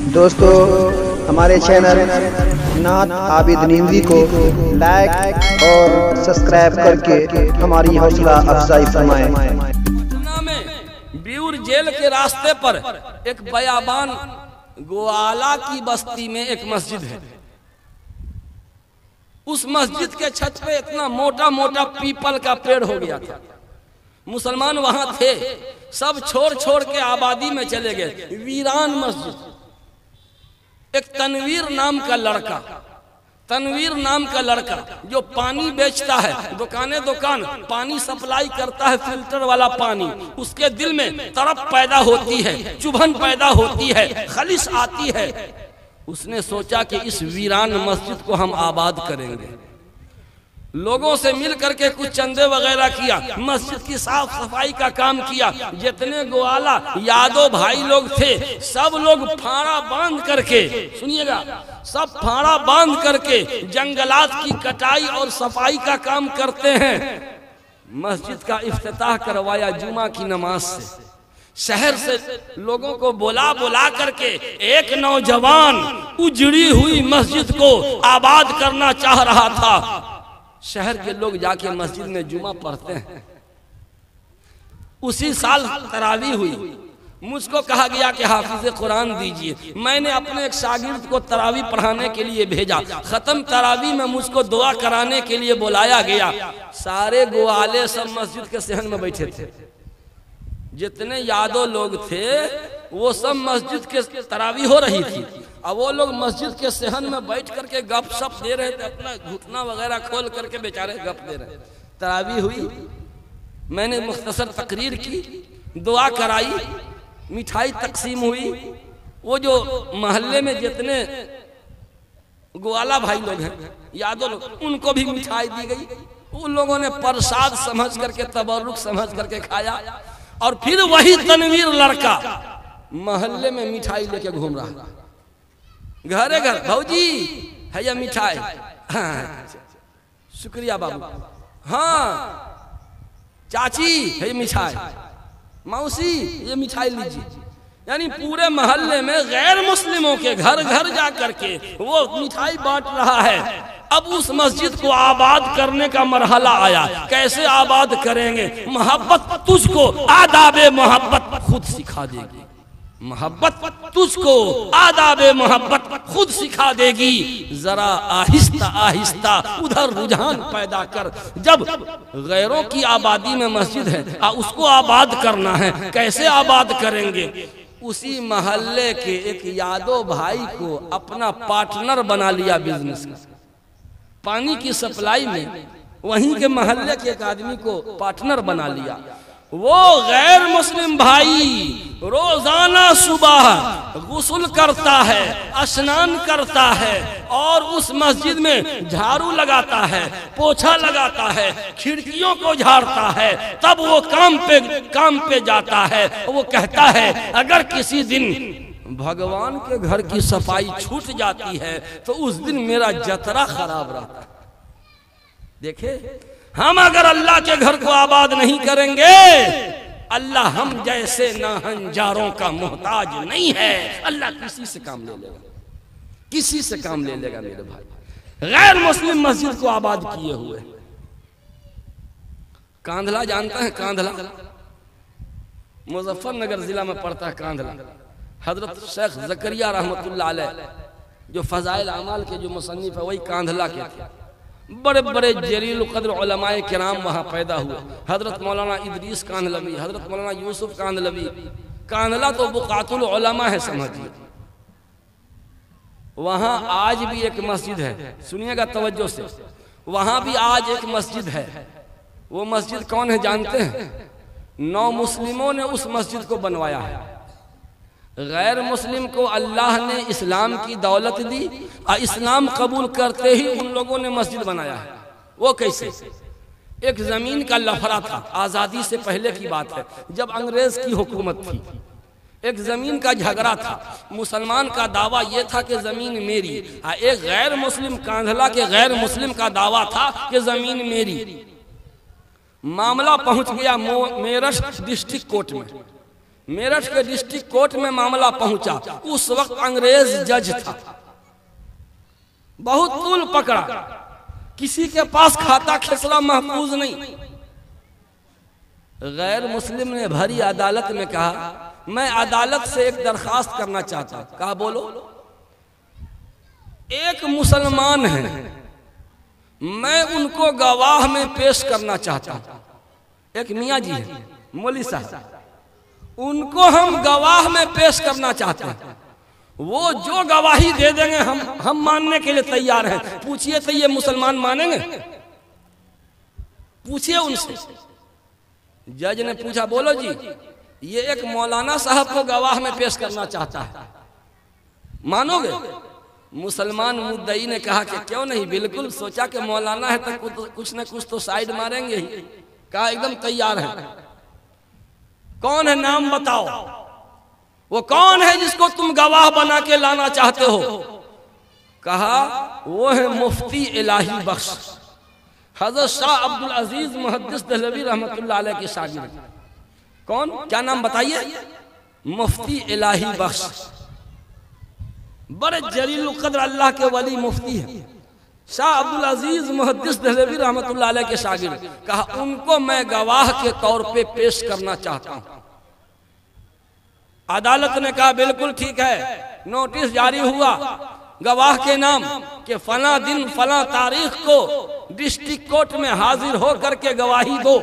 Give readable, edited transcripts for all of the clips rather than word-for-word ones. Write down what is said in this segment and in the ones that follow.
दोस्तों हमारे चैनल नात आबिद नीमवी को लाइक और सब्सक्राइब करके हमारी हौसला अफजाई फरमाएं। पटना में ब्यूर जेल के रास्ते पर एक बयाबान ग्वाला की बस्ती में एक मस्जिद है। उस मस्जिद के छत पे इतना मोटा मोटा पीपल का पेड़ हो गया था। मुसलमान वहां थे, सब छोड़ छोड़ के आबादी में चले गए। वीरान मस्जिद। एक तनवीर नाम का लड़का जो पानी बेचता है, दुकान पानी सप्लाई करता है, फिल्टर वाला पानी। उसके दिल में तड़प पैदा होती है, चुभन पैदा होती है, खलिश आती है। उसने सोचा कि इस वीरान मस्जिद को हम आबाद करेंगे। लोगों से मिल करके कुछ चंदे वगैरह किया, मस्जिद की साफ सफाई का काम किया। जितने ग्वाला यादव भाई लोग थे, सब लोग फाड़ा बांध करके, सुनिएगा, सब फाड़ा बांध करके जंगलात की कटाई और सफाई का काम करते हैं। मस्जिद का इफ्तिताह करवाया जुमा की नमाज से। शहर से लोगों को बुला करके एक नौजवान उजड़ी हुई मस्जिद को आबाद करना चाह रहा था। शहर के लोग जाके मस्जिद में जुमा पढ़ते हैं। उसी साल तरावी हुई। मुझको कहा गया कि हाफिज कुरान दीजिए। मैंने अपने एक शागिर्द को तरावी पढ़ाने के लिए भेजा। खत्म तरावी में मुझको दुआ कराने के लिए बुलाया गया। सारे ग्वाले सब मस्जिद के सहन में बैठे थे। जितने यादव लोग थे वो सब मस्जिद के तरावी हो रही थी। अब वो लोग मस्जिद के सहन में बैठ करके गप सप दे रहे थे, अपना घुटना वगैरह खोल करके बेचारे गप दे रहे। तरावी हुई, मैंने मुख्तसर तकरीर की, दुआ कराई, मिठाई तकसीम हुई। वो जो मोहल्ले में जितने ग्वाला भाई लोग हैं, यादव लोग, उनको भी मिठाई दी गई। उन लोगों ने प्रसाद समझ करके, तबरुक समझ करके खाया। और फिर वही तनवीर लड़का मोहल्ले में मिठाई लेके घूम रहा, घरे घर, भौजी है ये मिठाई। हाँ, शुक्रिया बाबू। हाँ चाची है ये मिठाई, मौसी ये मिठाई लीजिए। यानी पूरे मोहल्ले में गैर मुस्लिमों के घर घर जा करके वो मिठाई बांट रहा है। अब उस मस्जिद को आबाद करने का मरहला आया। कैसे आबाद करेंगे? मोहब्बत तुझको आदाबे मोहब्बत खुद सिखा देगी। मोहब्बत तुझको आदाबे मोहब्बत खुद सिखा देगी। जरा आहिस्ता आहिस्ता उधर रुझान पैदा कर। जब गैरों की आबादी में मस्जिद है, उसको आबाद करना है। कैसे आबाद करेंगे? उसी मोहल्ले के एक यादव भाई को अपना पार्टनर बना लिया बिजनेस का। पानी की सप्लाई में वहीं के मोहल्ले के एक आदमी को पार्टनर बना लिया। वो गैर मुस्लिम भाई रोजाना सुबह गुस्ल करता है, स्नान करता है और उस मस्जिद में झाड़ू लगाता है, पोछा लगाता है, खिड़कियों को झाड़ता है। तब वो काम पे जाता है। वो कहता है अगर किसी दिन भगवान के घर की सफाई छूट जाती है तो उस दिन मेरा जतरा खराब रहता है। देखे, हम अगर अल्लाह के घर को आबाद नहीं करेंगे, अल्लाह हम जैसे नाहंजारों का मोहताज नहीं है। अल्लाह किसी से काम ले लेगा, किसी से काम ले लेगा। मेरे भाई, गैर मुस्लिम मस्जिद को आबाद किए हुए। कांधला जानते हैं? कांधला मुजफ्फरनगर जिला में पड़ता है। कांधला हजरत शेख जकरिया रहमतुल्लाह अलैह जो फजाइल अमाल के जो मुसन्निफ है, वही कांधला के थे। बड़े बड़े जलील कद्र उलमाए किराम वहाँ पैदा हुए। हजरत मौलाना इदरीस कांधलवी, हजरत मौलाना यूसुफ कांधलवी। कांधला तो बुकातुल उलमा है, समझिए। वहाँ आज भी एक मस्जिद है, सुनिएगा तवज्जो से। वहाँ भी आज एक मस्जिद है। वो मस्जिद कौन है जानते हैं? 9 मुस्लिमों ने उस मस्जिद को बनवाया है। गैर मुस्लिम को अल्लाह ने इस्लाम की दौलत दी और इस्लाम कबूल करते ही उन लोगों ने मस्जिद बनाया है। वो कैसे? एक जमीन का लफड़ा था, आजादी से पहले की बात है, जब अंग्रेज की हुकूमत थी। एक जमीन का झगड़ा था। मुसलमान का दावा यह था कि जमीन मेरी, एक गैर मुस्लिम कांधला के गैर मुस्लिम का दावा था कि जमीन मेरी। मामला पहुंच गया मेरठ डिस्ट्रिक्ट कोर्ट में। मेरठ के डिस्ट्रिक्ट कोर्ट में मामला पहुंचा। उस वक्त अंग्रेज जज था, बहुत तूल पकड़ा, किसी के पास खाता खसरा महफूज नहीं। गैर मुस्लिम ने भरी अदालत में कहा, मैं अदालत से एक दरखास्त करना चाहता हूं। कहा बोलो। एक मुसलमान है, मैं उनको गवाह में पेश करना चाहता हूं। एक मियाँ जी है, मौलवी साहब, उनको हम गवाह में पेश करना चाहते हैं। वो जो गवाही दे देंगे हम मानने के लिए तैयार हैं। पूछिए तो ये मुसलमान मानेंगे? पूछिए उनसे। जज ने पूछा, बोलो जी, ये एक मौलाना साहब को गवाह में पेश करना चाहता है, मानोगे? मुसलमान मुद्दई ने कहा कि क्यों नहीं, बिल्कुल। सोचा कि मौलाना है तो कुछ न कुछ तो साइड मारेंगे ही। कहा एकदम तैयार है। कौन है, नाम बताओ। वो कौन है जिसको तुम गवाह बना के लाना चाहते हो? कहा वो है मुफ्ती इलाही बख्श, हजरत शाह अब्दुल अजीज मुहद्दिस दहलवी रहमतुल्लाह अलैह के शागिर्द। कौन, क्या नाम बताइए? मुफ्ती इलाही बख्श, बड़े जलील कद्र अल्लाह के वली मुफ्ती है, शाह अब्दुल अजीज मुहद्दिस दहलवी रहमतुल्लाह अलैह के शागिर्द। कहा उनको मैं गवाह के तौर पे पेश करना चाहता हूं। अदालत ने कहा बिल्कुल ठीक है। नोटिस जारी हुआ गवाह के नाम के फला दिन फला तारीख को डिस्ट्रिक्ट कोर्ट में हाजिर हो करके गवाही दो।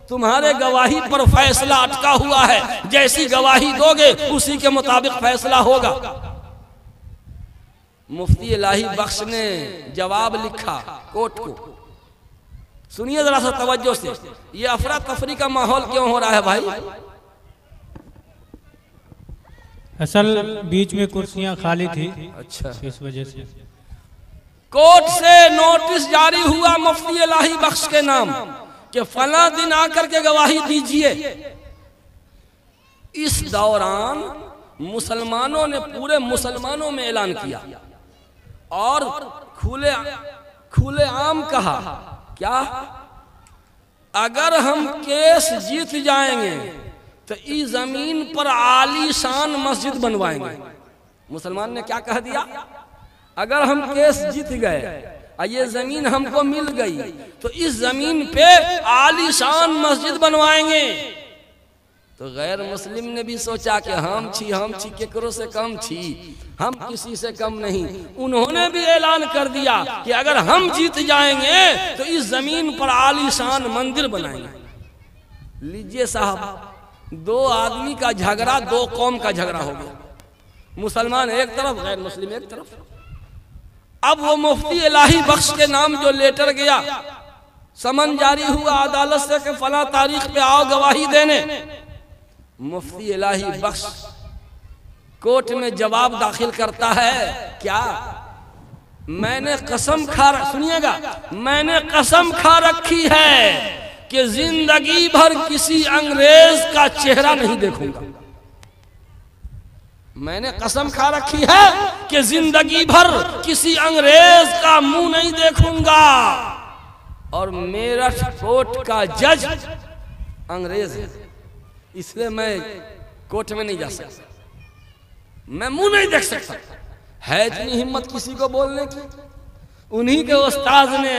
तुम्हारे गवाही पर फैसला अटका हुआ है, जैसी गवाही दोगे उसी के मुताबिक फैसला होगा। मुफ्ती इलाही बख्श ने जवाब लिखा कोर्ट को। सुनिए जरा सा तवज्जो से, ये अफरा तफरी का माहौल क्यों हो रहा है भाई? असल बीच में कुर्सियां खाली थी, अच्छा, इस वजह से। कोर्ट से नोटिस जारी हुआ मुफ्ती इलाही बख्श के नाम कि फला दिन आकर के गवाही दीजिए। इस दौरान मुसलमानों ने, पूरे मुसलमानों में ऐलान किया और खुले आम कहा, क्या अगर हम केस जीत जाएंगे तो इस जमीन पर आलीशान मस्जिद बनवाएंगे। मुसलमान ने क्या कह दिया? अगर हम केस जीत गए और ये जमीन हमको मिल गई तो इस जमीन पे आलीशान मस्जिद बनवाएंगे। तो गैर मुस्लिम ने भी सोचा कि हम छी केकरो से कम छी, हम किसी से कम नहीं। उन्होंने भी ऐलान कर दिया कि अगर हम जीत जाएंगे तो इस जमीन पर आलीशान मंदिर बनाएंगे। लीजिए साहब, दो आदमी का झगड़ा, दो कौम का झगड़ा हो गया। मुसलमान एक तरफ, गैर मुस्लिम एक तरफ। अब वो मुफ्ती इलाही बख्श के नाम जो लेटर गया, समन जारी हुआ अदालत से कि फला तारीख पे आओ गवाही देने। मुफ्ती इलाही बख्श कोर्ट में जवाब दाखिल करता है, क्या मैंने कसम खा, सुनिएगा, मैंने कसम खा रखी है कि जिंदगी भर किसी अंग्रेज का चेहरा नहीं देखूंगा। मैंने कसम खा रखी है कि जिंदगी भर किसी अंग्रेज का मुंह नहीं देखूंगा। और मेरठ कोर्ट का जज अंग्रेज है, इसलिए मैं कोर्ट में नहीं जा सकता, मैं मुंह नहीं देख सकता। है इतनी हिम्मत किसी को बोलने की? उन्हीं के उस्ताद ने,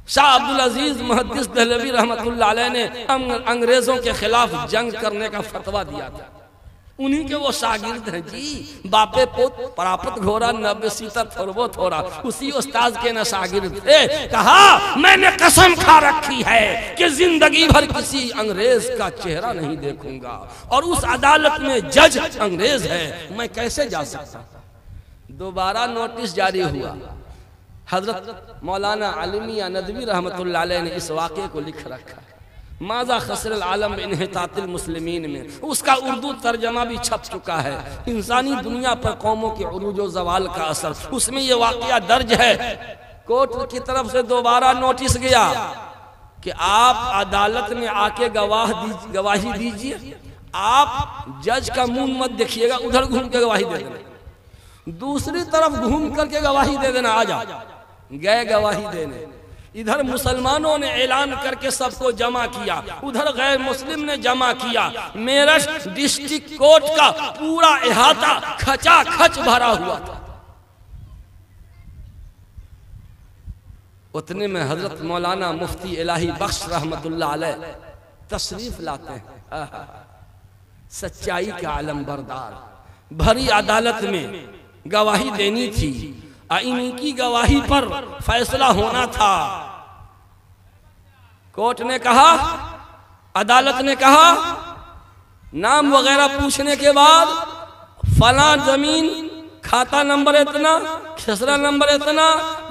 शाह अब्दुल अजीज मुहद्दिस दहलवी रहमतुल्लाह अलैह ने अंग्रेजों के खिलाफ जंग करने का फतवा दिया था। उन्हीं के वो शागिर्द हैं जी। बापे पोत परापत घोरा, नब्बे सीता थोरबो थोरा, उसी उस्ताद के न शागिर्द थे। कहा मैंने कसम खा रखी है कि जिंदगी भर किसी अंग्रेज का चेहरा नहीं देखूंगा। और उस अदालत में जज अंग्रेज है, मैं कैसे जा सकता? दोबारा नोटिस जारी हुआ। हजरत मौलाना आलिमिया नदवी रहमतुल्लाह अलैह ने इस वाक़े को लिख रखा है, माज़ा खसरल आलम इन्हितातिल मुस्लिमीन में। उसका उर्दू तर्जमा भी छप चुका है, इंसानी दुनिया पर कौमों के उरूज व ज़वाल का असर, उसमें ये वाक़या दर्ज है। कोर्ट की तरफ से दोबारा नोटिस गया कि आप अदालत में आके गवाही दीजिए। आप जज का मुंह मत देखिएगा, उधर घूम के गवाही दे देना, दूसरी तरफ घूम करके गवाही दे देना। आ जा, गए गवाही देने। इधर मुसलमानों ने ऐलान करके सबको जमा किया, उधर गैर मुस्लिम ने जमा किया। मेरठ डिस्ट्रिक्ट कोर्ट का पूरा अहाता खचाखच भरा हुआ था। उतने में हजरत मौलाना मुफ्ती इलाही बख्श रहमतुल्लाह अलैह तशरीफ लाते हैं। सच्चाई का आलम बरदार, भरी अदालत में गवाही देनी थी, इनकी गवाही पर फैसला होना था। कोर्ट ने कहा, अदालत ने कहा, नाम वगैरह पूछने के बाद फला जमीन खाता नंबर इतना, खसरा नंबर इतना,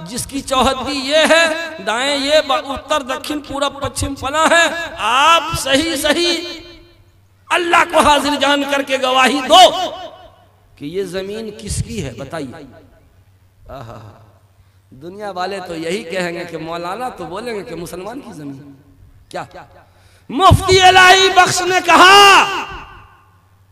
जिसकी चौहद्दी ये है, दाएं ये, उत्तर दक्षिण पूरब पश्चिम फला है, आप सही सही अल्लाह को हाजिर जान करके गवाही दो कि ये जमीन किसकी है, बताइए। दुनिया वाले तो यही कहेंगे कि मौलाना तो बोलेंगे कि मुसलमान की जमीन। क्या मुफ्ती इलाही बख्श ने कहा,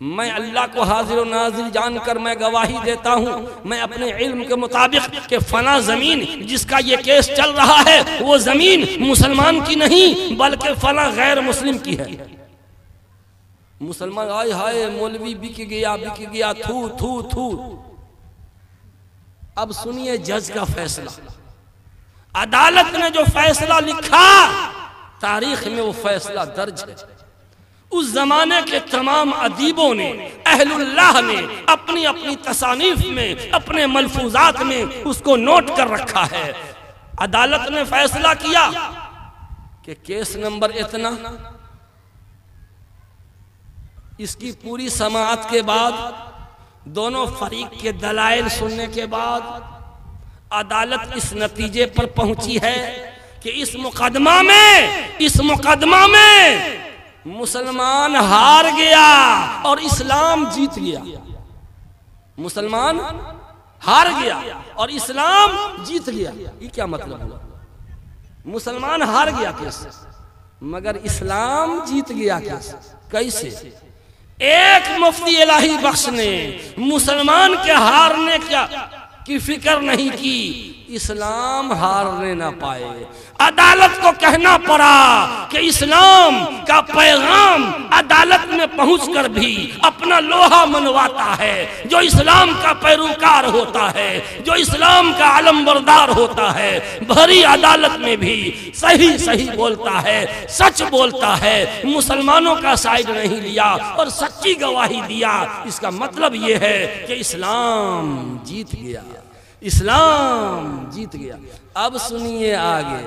मैं अल्लाह को हाजिर और नाजिर जानकर मैं गवाही देता हूं, मैं अपने इल्म के मुताबिक कि फला जमीन जिसका ये केस चल रहा है वो जमीन मुसलमान की नहीं बल्कि फला गैर मुस्लिम की है। मुसलमान आए हाय मौलवी बिक गया, थू थू थू। अब सुनिए जज का फैसला। अदालत ने जो फैसला लिखा, तारीख में वो फैसला दर्ज है। उस जमाने के तमाम अदीबों ने, अहलुल्लाह ने अपनी अपनी तसानीफ में, अपने मलफूजात में उसको नोट कर रखा है। अदालत ने फैसला किया कि केस नंबर इतना, इसकी पूरी समाअत के बाद, दोनों फरीक के दलाइल सुनने के बाद अदालत इस नतीजे पर पहुंची है कि इस मुकदमा में मुसलमान हार गया और इस्लाम जीत गया। मुसलमान हार गया और इस्लाम जीत गया। ये क्या मतलब हुआ? मुसलमान हार गया कैसे, मगर इस्लाम जीत गया कैसे? एक मुफ्ती इलाही बख्श ने मुसलमान के हारने की फिक्र नहीं की, इस्लाम हारने ना पाए। अदालत को कहना पड़ा कि इस्लाम का पैगाम अदालत में पहुंचकर भी अपना लोहा मनवाता है। जो इस्लाम का पैरोकार होता है, जो इस्लाम का अलमबरदार होता है, भरी अदालत में भी सही सही बोलता है, सच बोलता है, मुसलमानों का साइड नहीं लिया और सच्ची गवाही दिया। इसका मतलब यह है कि इस्लाम जीत गया, इस्लाम जीत गया। अब सुनिए आगे।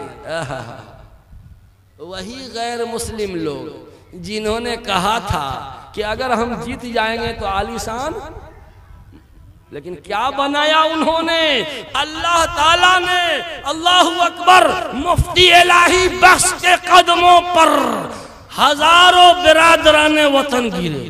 वही गैर मुस्लिम लोग जिन्होंने कहा था कि अगर हम जीत जाएंगे तो आलीशान, लेकिन क्या बनाया उन्होंने? अल्लाह ताला ने, अल्लाहु अकबर, मुफ्ती इलाही बख्श के कदमों पर हजारों बिरादराने वतन गिरे।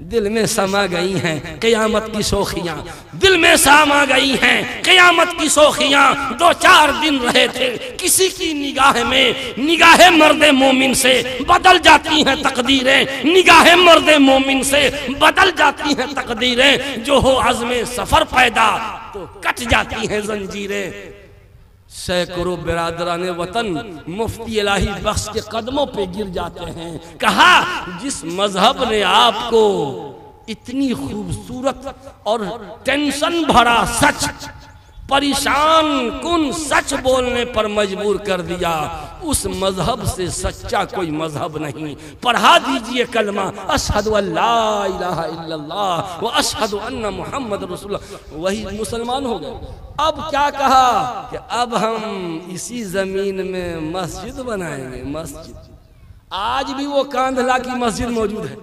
दिल में समा गई हैं क़यामत की शोखियां, दिल में समा गई हैं क़यामत की शोखियां। 2-4 दिन रहे थे, किसी की निगाह में, निगाह मर्दे मोमिन से बदल जाती हैं तकदीरें, निगाह मर्दे मोमिन से बदल जाती हैं तकदीरें। जो हो अज़्मे सफर पैदा तो कट जाती हैं जंजीरें। सैकड़ों बिरादराने वतन मुफ्ती इलाही बख्श के कदमों पे गिर जाते हैं। कहा, जिस मजहब ने आपको इतनी खूबसूरत और टेंशन भरा सच, परेशान कुन सच बोलने पर मजबूर कर दिया, उस मजहब से सच्चा कोई मजहब नहीं। पढ़ा दीजिए कलमा, अशहदु अल्ला इलाहा इल्लल्लाह व अशहदु अन्ना मुहम्मद रसूलुल्लाह। वही मुसलमान हो गए। अब क्या कहा कि अब हम इसी जमीन में मस्जिद बनाएंगे। मस्जिद आज भी वो कांधला की मस्जिद मौजूद है।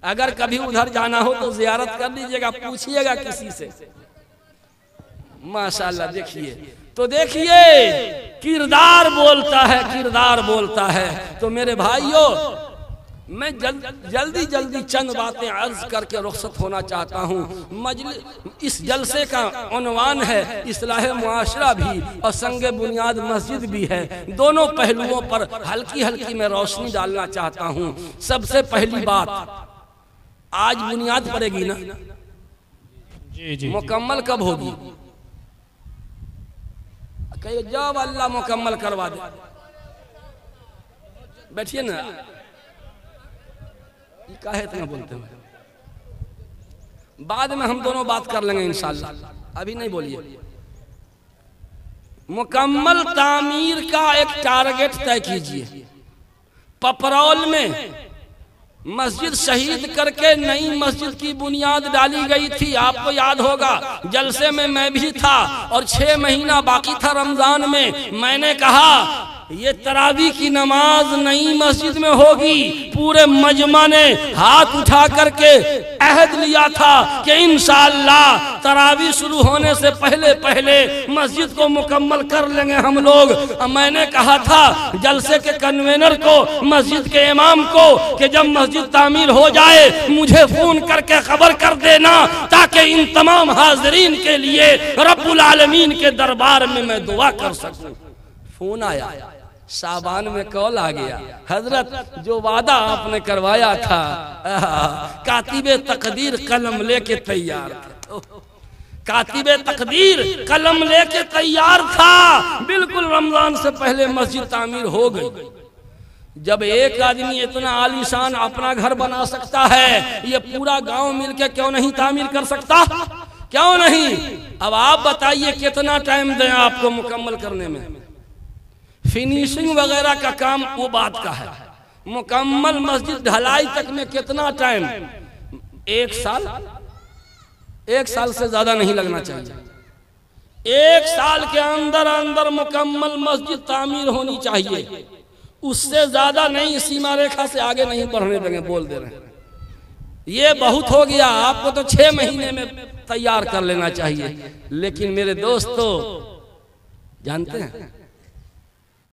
अगर कभी उधर जाना हो तो जियारत कर लीजिएगा, पूछिएगा किसी से। माशाल्लाह, देखिए तो देखिए, किरदार बोलता है, किरदार बोलता है। तो मेरे भाइयों, मैं जल्दी चंद बातें अर्ज करके रुखसत होना चाहता हूँ। इस जलसे का उन्वान है इस्लाह मुआशरा भी और संगे बुनियाद मस्जिद भी है। दोनों पहलुओं पर हल्की हल्की मैं रोशनी डालना चाहता हूँ। सबसे पहली बात, आज बुनियाद पड़ेगी ना? जी। मुकम्मल कब होगी? कहिए जब अल्लाह मुकम्मल करवा दे। बैठिए ना, ये काहे इतना बोलते हैं? बाद में हम दोनों बात कर लेंगे इंशाल्लाह, अभी नहीं बोलिए। मुकम्मल तामीर का एक टारगेट तय कीजिए। पपरौल में मस्जिद शहीद करके नई मस्जिद की बुनियाद डाली गई थी, आपको याद होगा। जलसे में मैं भी था और 6 महीना बाकी था रमजान में। मैंने कहा ये तरावी की नमाज नई मस्जिद में होगी। पूरे मजमा ने हाथ उठा करके अहद लिया था कि इंशाअल्लाह तरावी शुरू होने से पहले पहले मस्जिद को मुकम्मल कर लेंगे हम लोग। मैंने कहा था जलसे के कन्वेनर को, मस्जिद के इमाम को कि जब मस्जिद तामीर हो जाए मुझे फोन करके खबर कर देना, ताकि इन तमाम हाजिरीन के लिए रब्बुल आलमीन के दरबार में मैं दुआ कर सकूं। फोन आया, शाबान में कॉल आ गया, हजरत जो वादा आपने करवाया था, कातिबे तकदीर कलम लेके तैयार थे। कातिबे तकदीर कलम लेके तैयार था। बिल्कुल रमजान से पहले मस्जिद तामीर हो गई। जब एक आदमी इतना आलीशान अपना घर बना सकता है, ये पूरा गांव मिलके क्यों नहीं तामीर कर सकता? क्यों नहीं? अब आप बताइए कितना टाइम दें आपको मुकम्मल करने में? फिनिशिंग वगैरह का काम वो बात का है। मुकम्मल मस्जिद ढलाई तक में कितना टाइम? 1 साल। 1 साल से ज्यादा नहीं लगना चाहिए। 1 साल के अंदर अंदर मुकम्मल मस्जिद तामीर होनी चाहिए। उससे ज्यादा नहीं, सीमा रेखा से आगे नहीं बढ़ने देंगे। बोल दे रहे हैं ये बहुत हो गया, आपको तो 6 महीने में तैयार कर लेना चाहिए। लेकिन मेरे दोस्तों जानते हैं